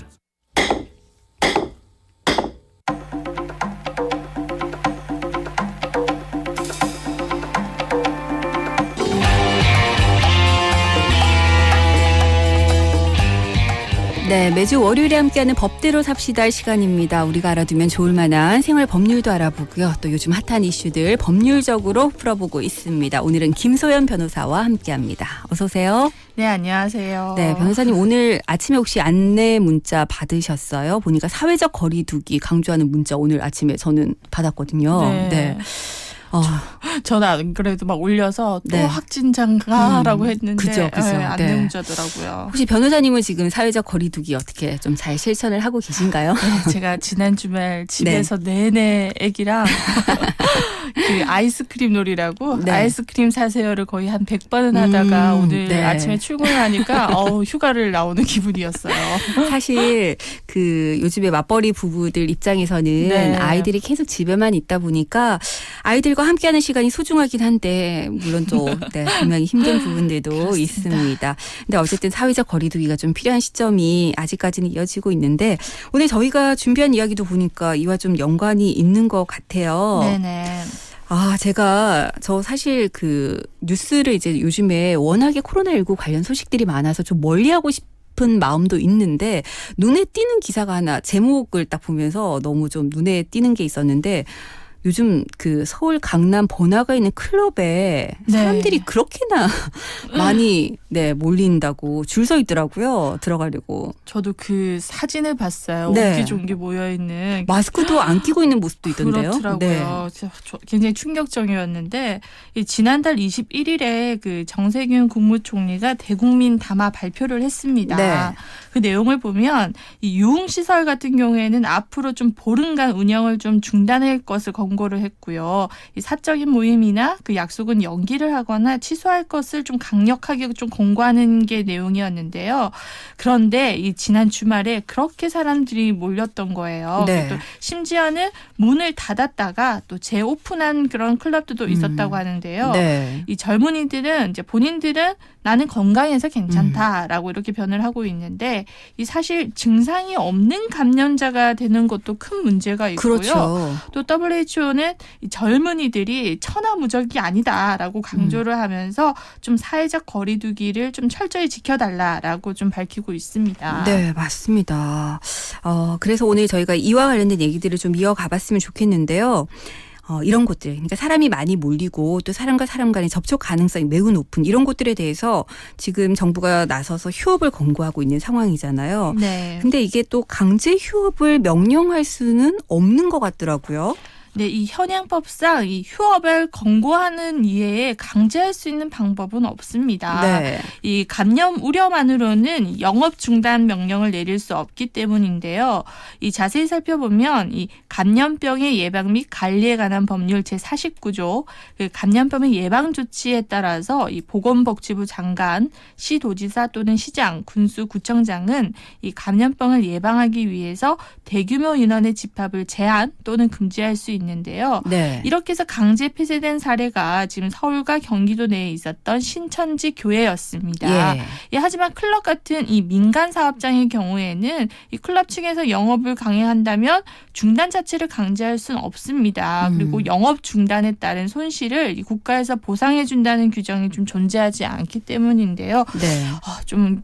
네, 매주 월요일에 함께하는 법대로 삽시다 시간입니다. 우리가 알아두면 좋을 만한 생활 법률도 알아보고요. 또 요즘 핫한 이슈들 법률적으로 풀어보고 있습니다. 오늘은 김소연 변호사와 함께합니다. 어서 오세요. 네, 안녕하세요. 네, 변호사님 오늘 아침에 혹시 안내 문자 받으셨어요? 보니까 사회적 거리두기 강조하는 문자 오늘 아침에 저는 받았거든요. 네. 저는 안 그래도 막 올려서 또 네. 확진자인가라고 했는데 그죠. 네, 안내 네. 문자더라고요. 혹시 변호사님은 지금 사회적 거리두기 어떻게 좀 잘 실천을 하고 계신가요? 네, 제가 지난 주말 집에서 내내 애기랑 그 아이스크림 놀이라고 네. 아이스크림 사세요를 거의 한 100번은 하다가 오늘 네. 아침에 출근하니까 휴가를 나오는 기분이었어요. 사실 그 요즘에 맞벌이 부부들 입장에서는 네. 아이들이 계속 집에만 있다 보니까 아이들과 함께하는 시간이 소중하긴 한데 물론 또 네, 분명히 힘든 부분들도 그렇습니다. 있습니다. 근데 어쨌든 사회적 거리두기가 좀 필요한 시점이 아직까지는 이어지고 있는데 오늘 저희가 준비한 이야기도 보니까 이와 좀 연관이 있는 것 같아요. 네네. 제가 사실 그 뉴스를 이제 요즘에 워낙에 코로나19 관련 소식들이 많아서 좀 멀리하고 싶은 싶은 마음도 있는데 눈에 띄는 기사가 하나 제목을 딱 보면서 너무 좀 눈에 띄는 게 있었는데 요즘 그 서울 강남 번화가 있는 클럽에 사람들이 그렇게나 많이 몰린다고 줄 서 있더라고요. 들어가려고. 저도 그 사진을 봤어요. 네. 옹기종기 모여 있는 마스크도 안 끼고 있는 모습도 있던데요. 그렇더라고요. 굉장히 충격적이었는데 지난달 21일에 그 정세균 국무총리가 대국민 담화 발표를 했습니다. 네. 그 내용을 보면 이 유흥시설 같은 경우에는 앞으로 좀 보름간 운영을 좀 중단할 것을 권고를 했고요. 이 사적인 모임이나 그 약속은 연기를 하거나 취소할 것을 좀 강력하게 좀 권고하는 게 내용이었는데요. 그런데 이 지난 주말에 그렇게 사람들이 몰렸던 거예요. 네. 또 심지어는 문을 닫았다가 또 재오픈한 그런 클럽들도 있었다고 하는데요. 네. 이 젊은이들은 이제 본인들은 나는 건강해서 괜찮다라고 이렇게 변을 하고 있는데 이 사실 증상이 없는 감염자가 되는 것도 큰 문제가 있고요. 그렇죠. 또 WHO는 이 젊은이들이 천하무적이 아니다라고 강조를 하면서 좀 사회적 거리두기를 좀 철저히 지켜달라라고 좀 밝히고 있습니다. 네, 맞습니다. 그래서 오늘 저희가 이와 관련된 얘기들을 좀 이어가 봤으면 좋겠는데요. 이런 곳들, 그러니까 사람이 많이 몰리고 또 사람과 사람 간의 접촉 가능성이 매우 높은 이런 곳들에 대해서 지금 정부가 나서서 휴업을 권고하고 있는 상황이잖아요. 네. 근데 이게 또 강제 휴업을 명령할 수는 없는 것 같더라고요. 네, 이 현행법상 이 휴업을 권고하는 이외에 강제할 수 있는 방법은 없습니다. 네. 이 감염 우려만으로는 영업 중단 명령을 내릴 수 없기 때문인데요. 이 자세히 살펴보면 이 감염병의 예방 및 관리에 관한 법률 제49조 그 감염병의 예방 조치에 따라서 이 보건복지부 장관, 시도지사 또는 시장, 군수, 구청장은 이 감염병을 예방하기 위해서 대규모 인원의 집합을 제한 또는 금지할 수 있는데요. 네. 이렇게 해서 강제 폐쇄된 사례가 지금 서울과 경기도 내에 있었던 신천지 교회였습니다. 예. 예, 하지만 클럽 같은 이 민간 사업장의 경우에는 이 클럽 측에서 영업을 강행한다면 중단 자체를 강제할 수는 없습니다. 그리고 영업 중단에 따른 손실을 이 국가에서 보상해 준다는 규정이 좀 존재하지 않기 때문인데요. 네. 좀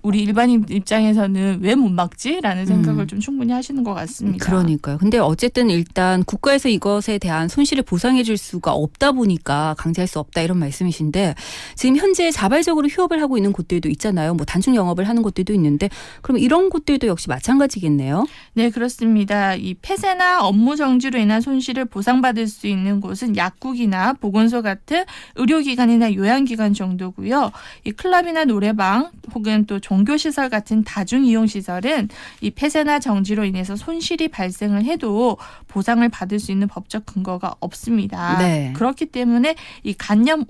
우리 일반인 입장에서는 왜 못 막지라는 생각을 좀 충분히 하시는 것 같습니다. 그러니까요. 근데 어쨌든 일단 국가에서 이것에 대한 손실을 보상해 줄 수가 없다 보니까 강제할 수 없다 이런 말씀이신데 지금 현재 자발적으로 휴업을 하고 있는 곳들도 있잖아요. 뭐 단축 영업을 하는 곳들도 있는데 그럼 이런 곳들도 역시 마찬가지겠네요. 네, 그렇습니다. 이 폐쇄나 업무 정지로 인한 손실을 보상받을 수 있는 곳은 약국이나 보건소 같은 의료기관이나 요양기관 정도고요. 이 클럽이나 노래방 혹은 또 종교시설 같은 다중이용시설은 이 폐쇄나 정지로 인해서 손실이 발생을 해도 보상을 받을 수 있는 법적 근거가 없습니다. 네. 그렇기 때문에 이 감염이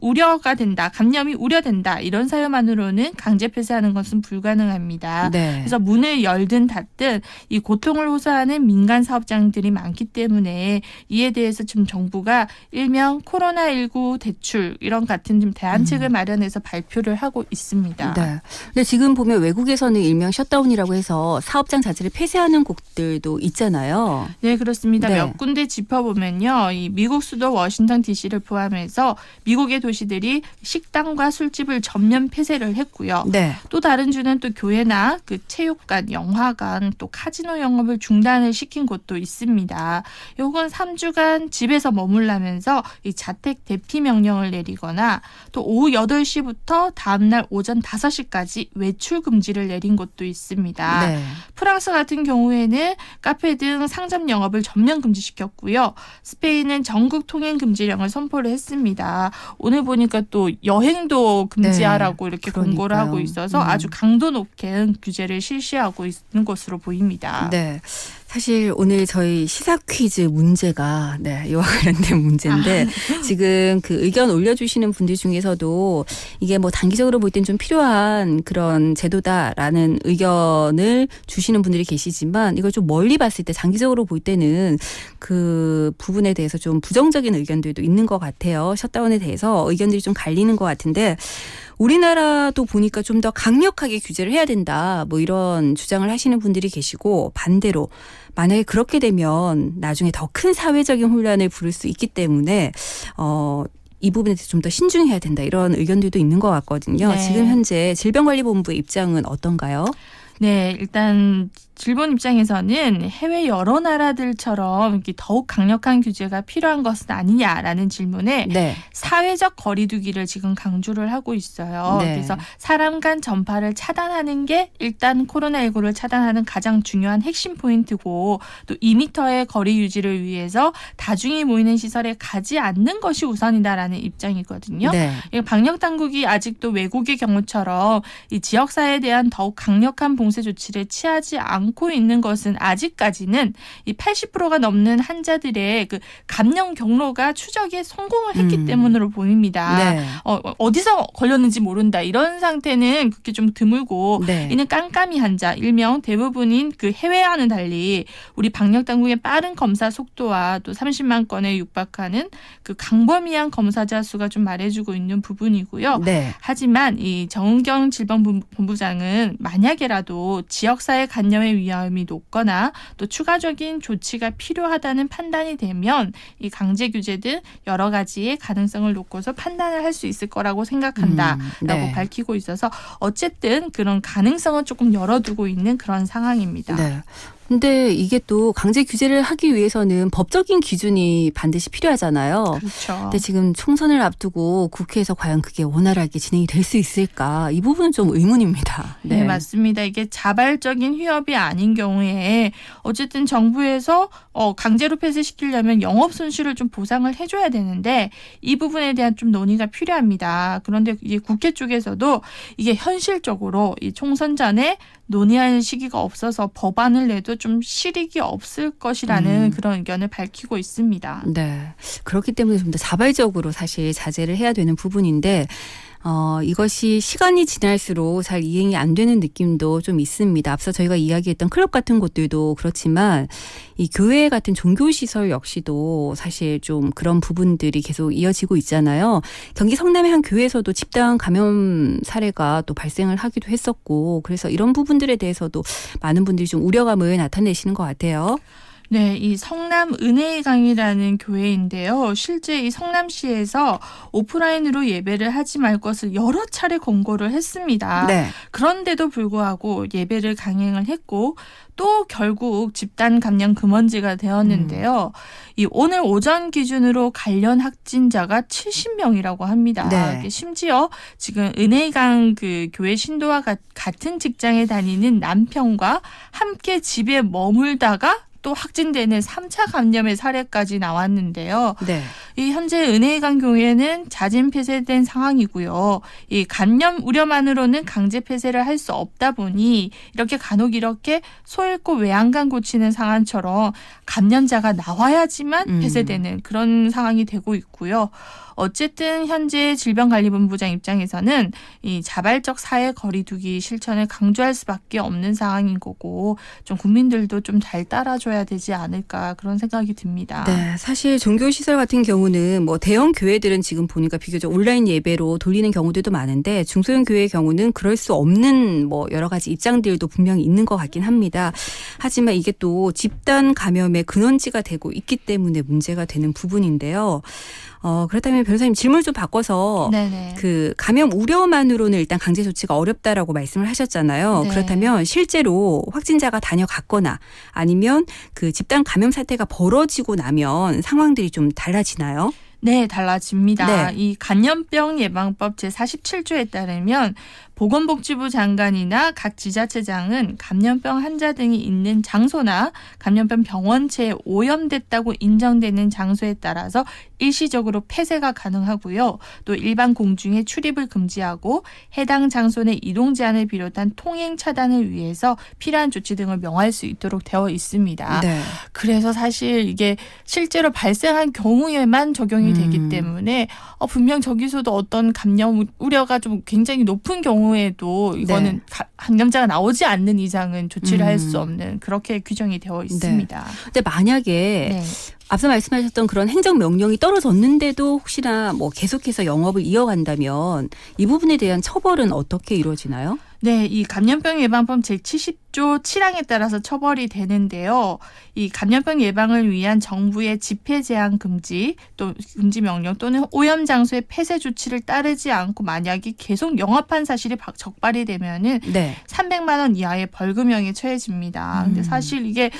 우려된다 이런 사유만으로는 강제 폐쇄하는 것은 불가능합니다. 네. 그래서 문을 열든 닫든 이 고통을 호소하는 민간 사업장들이 많기 때문에 이에 대해서 지금 정부가 일명 코로나19 대출 이런 같은 좀 대안책을 마련해서 발표를 하고 있습니다. 네. 근데 지금 보면 외국에서는 일명 셧다운이라고 해서 사업장 자체를 폐쇄하는 곳들도 있잖아요. 네, 그렇습니다. 네. 몇 군데 짚어보면요. 이 미국 수도 워싱턴 DC를 포함해서 미국의 도시들이 식당과 술집을 전면 폐쇄를 했고요. 네. 또 다른 주는 또 교회나 그 체육관, 영화관, 또 카지노 영업을 중단을 시킨 곳도 있습니다. 요건 3주간 집에서 머물라면서 이 자택 대피 명령을 내리거나 또 오후 8시부터 다음날 오전 5시까지 외출 금지를 내린 곳도 있습니다. 네. 프랑스 같은 경우에는 카페 등 상점 영업을 전면 금지시켰고요. 스페인은 전국 통행 금지령을 선포를 했습니다. 오늘 보니까 또 여행도 금지하라고 이렇게 공고를 하고 있어서 아주 강도 높게 규제를 실시하고 있는 것으로 보입니다. 네. 사실 오늘 저희 시사 퀴즈 문제가 이와 관련된 문제인데 지금 그 의견 올려주시는 분들 중에서도 이게 뭐 단기적으로 볼 땐 좀 필요한 그런 제도다라는 의견을 주시는 분들이 계시지만 이걸 좀 멀리 봤을 때 장기적으로 볼 때는 그 부분에 대해서 좀 부정적인 의견들도 있는 것 같아요. 셧다운에 대해서 의견들이 좀 갈리는 것 같은데 우리나라도 보니까 좀 더 강력하게 규제를 해야 된다. 뭐 이런 주장을 하시는 분들이 계시고 반대로 만약에 그렇게 되면 나중에 더 큰 사회적인 혼란을 부를 수 있기 때문에 이 부분에 대해서 좀 더 신중해야 된다 이런 의견들도 있는 것 같거든요. 네. 지금 현재 질병관리본부의 입장은 어떤가요? 네, 일단 일본 입장에서는 해외 여러 나라들처럼 이렇게 더욱 강력한 규제가 필요한 것은 아니냐라는 질문에 네. 사회적 거리두기를 지금 강조를 하고 있어요. 네. 그래서 사람 간 전파를 차단하는 게 일단 코로나19를 차단하는 가장 중요한 핵심 포인트고 또 2m의 거리 유지를 위해서 다중이 모이는 시설에 가지 않는 것이 우선이다라는 입장이거든요. 네. 이 방역 당국이 아직도 외국의 경우처럼 이 지역사회에 대한 더욱 강력한 봉쇄 조치를 취하지 않고 있는 것은 아직까지는 이 80%가 넘는 환자들의 그 감염 경로가 추적에 성공을 했기 때문으로 보입니다. 네. 어디서 걸렸는지 모른다 이런 상태는 그렇게 좀 드물고 네. 이는 깜깜이 환자 일명 대부분인 그 해외와는 달리 우리 방역 당국의 빠른 검사 속도와 또 30만 건에 육박하는 그 광범위한 검사자 수가 좀 말해주고 있는 부분이고요. 네. 하지만 이 정은경 질병본부장은 만약에라도 지역사회 감염의 위험이 높거나 또 추가적인 조치가 필요하다는 판단이 되면 이 강제 규제 등 여러 가지의 가능성을 놓고서 판단을 할 수 있을 거라고 생각한다라고 네. 밝히고 있어서 어쨌든 그런 가능성은 조금 열어두고 있는 그런 상황입니다. 네. 근데 이게 또 강제 규제를 하기 위해서는 법적인 기준이 반드시 필요하잖아요. 그렇죠. 근데 지금 총선을 앞두고 국회에서 과연 그게 원활하게 진행이 될 수 있을까? 이 부분은 좀 의문입니다. 네, 맞습니다. 이게 자발적인 휴업이 아닌 경우에 어쨌든 정부에서 강제로 폐쇄시키려면 영업 손실을 좀 보상을 해줘야 되는데 이 부분에 대한 좀 논의가 필요합니다. 그런데 이게 국회 쪽에서도 이게 현실적으로 이 총선 전에 논의할 시기가 없어서 법안을 내도 좀 실익이 없을 것이라는 그런 의견을 밝히고 있습니다. 네. 그렇기 때문에 좀 더 자발적으로 사실 자제를 해야 되는 부분인데 이것이 시간이 지날수록 잘 이행이 안 되는 느낌도 좀 있습니다. 앞서 저희가 이야기했던 클럽 같은 곳들도 그렇지만 이 교회 같은 종교시설 역시도 사실 좀 그런 부분들이 계속 이어지고 있잖아요. 경기 성남의 한 교회에서도 집단 감염 사례가 또 발생을 하기도 했었고 그래서 이런 부분들에 대해서도 많은 분들이 좀 우려감을 나타내시는 것 같아요. 네, 이 성남 은혜의 강이라는 교회인데요. 실제 이 성남시에서 오프라인으로 예배를 하지 말 것을 여러 차례 권고를 했습니다. 네. 그런데도 불구하고 예배를 강행을 했고 또 결국 집단 감염 금원지가 되었는데요. 이 오늘 오전 기준으로 관련 확진자가 70명이라고 합니다. 네. 심지어 지금 은혜강 그 교회 신도와 같은 직장에 다니는 남편과 함께 집에 머물다가 또 확진되는 3차 감염의 사례까지 나왔는데요. 네. 이 현재 은혜강 교회는 자진 폐쇄된 상황이고요. 이 감염 우려만으로는 강제 폐쇄를 할 수 없다 보니 이렇게 간혹 이렇게 소 잃고 외양간 고치는 상황처럼 감염자가 나와야지만 폐쇄되는 그런 상황이 되고 있고요. 어쨌든 현재 질병관리본부장 입장에서는 이 자발적 사회 거리두기 실천을 강조할 수밖에 없는 상황인 거고 좀 국민들도 좀 잘 따라줘야 되지 않을까 그런 생각이 듭니다. 네, 사실 종교시설 같은 경우는 뭐 대형 교회들은 지금 보니까 비교적 온라인 예배로 돌리는 경우들도 많은데 중소형 교회의 경우는 그럴 수 없는 뭐 여러 가지 입장들도 분명히 있는 것 같긴 합니다. 하지만 이게 또 집단 감염의 근원지가 되고 있기 때문에 문제가 되는 부분인데요. 그렇다면 변호사님 질문을 좀 바꿔서 네네. 그 감염 우려만으로는 일단 강제 조치가 어렵다라고 말씀을 하셨잖아요. 네. 그렇다면 실제로 확진자가 다녀갔거나 아니면 그 집단 감염 사태가 벌어지고 나면 상황들이 좀 달라지나요? 네, 달라집니다. 네. 이 감염병 예방법 제47조에 따르면 보건복지부 장관이나 각 지자체장은 감염병 환자 등이 있는 장소나 감염병 병원체에 오염됐다고 인정되는 장소에 따라서 일시적으로 폐쇄가 가능하고요. 또 일반 공중의 출입을 금지하고 해당 장소 내 이동 제한을 비롯한 통행 차단을 위해서 필요한 조치 등을 명할 수 있도록 되어 있습니다. 네. 그래서 사실 이게 실제로 발생한 경우에만 적용이 되기 때문에 분명 저기서도 어떤 감염 우려가 좀 굉장히 높은 경우에도 이거는 감염자가 나오지 않는 이상은 조치를 할 수 없는 그렇게 규정이 되어 있습니다. 근데 만약에 앞서 말씀하셨던 그런 행정명령이 떨어졌는데도 혹시나 뭐 계속해서 영업을 이어간다면 이 부분에 대한 처벌은 어떻게 이루어지나요? 네, 이 감염병 예방법 제70 6조 7항에 따라서 처벌이 되는데요. 이 감염병 예방을 위한 정부의 집회 제한 금지 또 금지 명령 또는 오염 장소의 폐쇄 조치를 따르지 않고 만약에 계속 영업한 사실이 적발이 되면은 네. 300만 원 이하의 벌금형에 처해집니다. 근데 사실 이게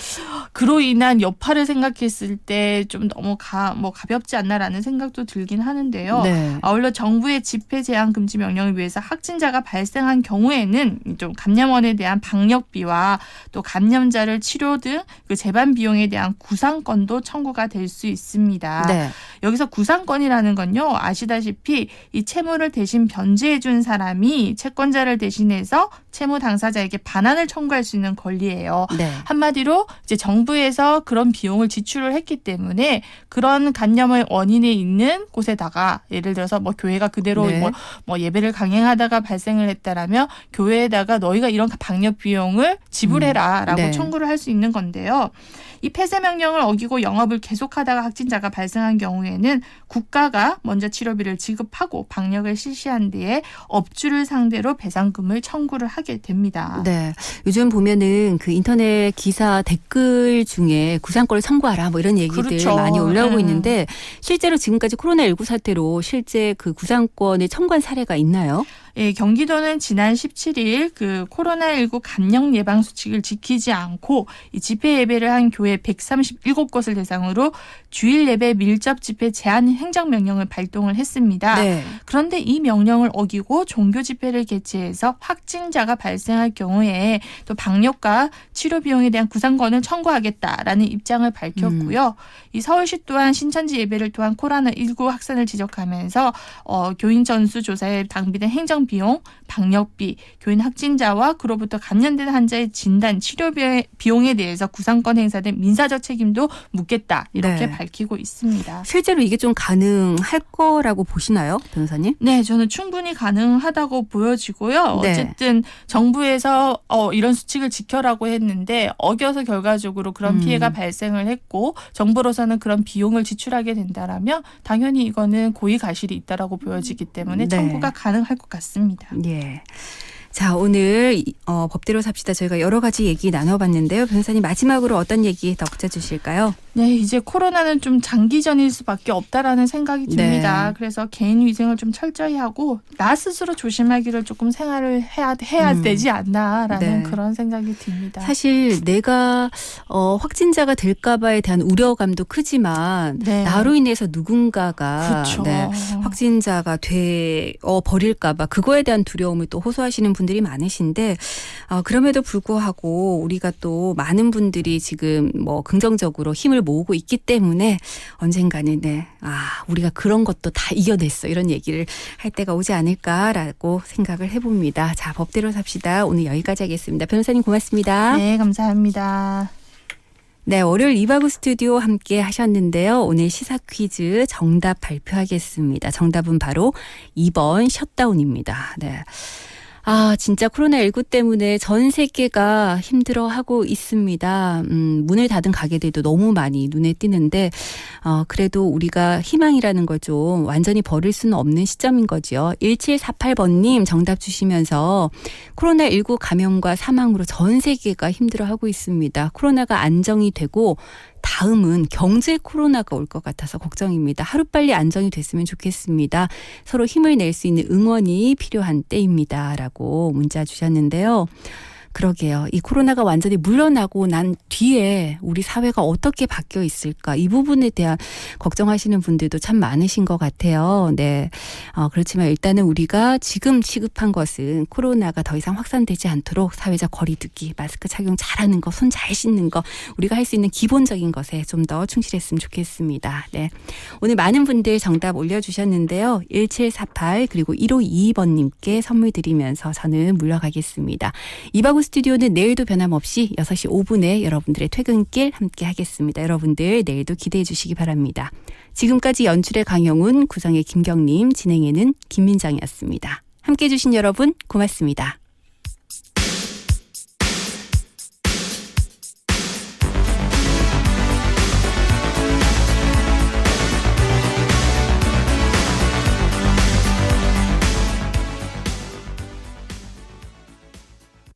그로 인한 여파를 생각했을 때 좀 너무 가볍지 않나라는 생각도 들긴 하는데요. 네. 아울러 정부의 집회 제한 금지 명령을 위해서 확진자가 발생한 경우에는 좀 감염원에 대한 방역비와 또 감염자를 치료 등 그 재반 비용에 대한 구상권도 청구가 될 수 있습니다. 네. 여기서 구상권이라는 건요. 아시다시피 이 채무를 대신 변제해 준 사람이 채권자를 대신해서 채무 당사자에게 반환을 청구할 수 있는 권리예요. 네. 한마디로 이제 정부에서 그런 비용을 지출을 했기 때문에 그런 감염의 원인에 있는 곳에다가 예를 들어서 뭐 교회가 그대로 네. 뭐 예배를 강행하다가 발생을 했다라면 교회에다가 너희가 이런 방역 비용을 지불해라라고 네. 청구를 할 수 있는 건데요. 이 폐쇄 명령을 어기고 영업을 계속하다가 확진자가 발생한 경우에는 국가가 먼저 치료비를 지급하고 방역을 실시한 뒤에 업주를 상대로 배상금을 청구를 하게 됩니다. 네. 요즘 보면은 그 인터넷 기사 댓글 중에 구상권을 청구하라 뭐 이런 얘기들 그렇죠. 많이 올라오고 있는데 실제로 지금까지 코로나19 사태로 실제 그 구상권을 청구한 사례가 있나요? 예, 경기도는 지난 17일 그 코로나19 감염 예방 수칙을 지키지 않고 이 집회 예배를 한 교회 137곳을 대상으로 주일 예배 밀접 집회 제한 행정 명령을 발동을 했습니다. 네. 그런데 이 명령을 어기고 종교 집회를 개최해서 확진자가 발생할 경우에 또 방역과 치료 비용에 대한 구상권을 청구하겠다라는 입장을 밝혔고요. 이 서울시 또한 신천지 예배를 통한 코로나19 확산을 지적하면서 교인 전수 조사에 당비된 행정 비용, 방역비, 교인 확진자와 그로부터 감염된 환자의 진단, 치료 비용에 대해서 구상권 행사된 민사적 책임도 묻겠다 이렇게 네. 밝히고 있습니다. 실제로 이게 좀 가능할 거라고 보시나요, 변호사님? 네, 저는 충분히 가능하다고 보여지고요. 네. 어쨌든 정부에서 이런 수칙을 지켜라고 했는데 어겨서 결과적으로 그런 피해가 발생을 했고 정부로서는 그런 비용을 지출하게 된다라면 당연히 이거는 고의 가실이 있다라고 보여지기 때문에 네. 청구가 가능할 것 같습니다. 예. 자, 오늘 법대로 삽시다 저희가 여러 가지 얘기 나눠봤는데요. 변호사님 마지막으로 어떤 얘기 덧붙여 주실까요? 네, 이제 코로나는 좀 장기전일 수밖에 없다라는 생각이 듭니다. 네. 그래서 개인 위생을 좀 철저히 하고 나 스스로 조심하기를 조금 생활을 해야 되지 않나라는 네. 그런 생각이 듭니다. 사실 내가 확진자가 될까봐에 대한 우려감도 크지만 네. 나로 인해서 누군가가 그렇죠. 네, 확진자가 버릴까봐 그거에 대한 두려움을 또 호소하시는 분들이 많으신데 그럼에도 불구하고 우리가 또 많은 분들이 지금 뭐 긍정적으로 힘을 모으고 있기 때문에 언젠가는 우리가 그런 것도 다 이겨냈어 이런 얘기를 할 때가 오지 않을까라고 생각을 해봅니다. 자, 법대로 삽시다. 오늘 여기까지 하겠습니다. 변호사님 고맙습니다. 네, 감사합니다. 네, 월요일 이바구 스튜디오 함께 하셨는데요. 오늘 시사 퀴즈 정답 발표하겠습니다. 정답은 바로 2번 셧다운입니다. 네. 진짜 코로나19 때문에 전 세계가 힘들어하고 있습니다. 문을 닫은 가게들도 너무 많이 눈에 띄는데 그래도 우리가 희망이라는 걸 좀 완전히 버릴 수는 없는 시점인 거죠. 1748번님 정답 주시면서 코로나19 감염과 사망으로 전 세계가 힘들어하고 있습니다. 코로나가 안정이 되고 다음은 경제 코로나가 올 것 같아서 걱정입니다. 하루빨리 안정이 됐으면 좋겠습니다. 서로 힘을 낼 수 있는 응원이 필요한 때입니다. 라고 문자 주셨는데요. 그러게요. 이 코로나가 완전히 물러나고 난 뒤에 우리 사회가 어떻게 바뀌어 있을까? 이 부분에 대한 걱정하시는 분들도 참 많으신 것 같아요. 네. 그렇지만 일단은 우리가 지금 시급한 것은 코로나가 더 이상 확산되지 않도록 사회적 거리두기, 마스크 착용 잘하는 거, 손 잘 씻는 거, 우리가 할 수 있는 기본적인 것에 좀 더 충실했으면 좋겠습니다. 네. 오늘 많은 분들 정답 올려주셨는데요. 1748 그리고 1522번님께 선물 드리면서 저는 물러가겠습니다. 이바구 스튜디오는 내일도 변함없이 6시 5분에 여러분들의 퇴근길 함께 하겠습니다. 여러분들 내일도 기대해 주시기 바랍니다. 지금까지 연출의 강영훈, 구성의 김경림, 진행에는 김민정이었습니다. 함께해 주신 여러분 고맙습니다.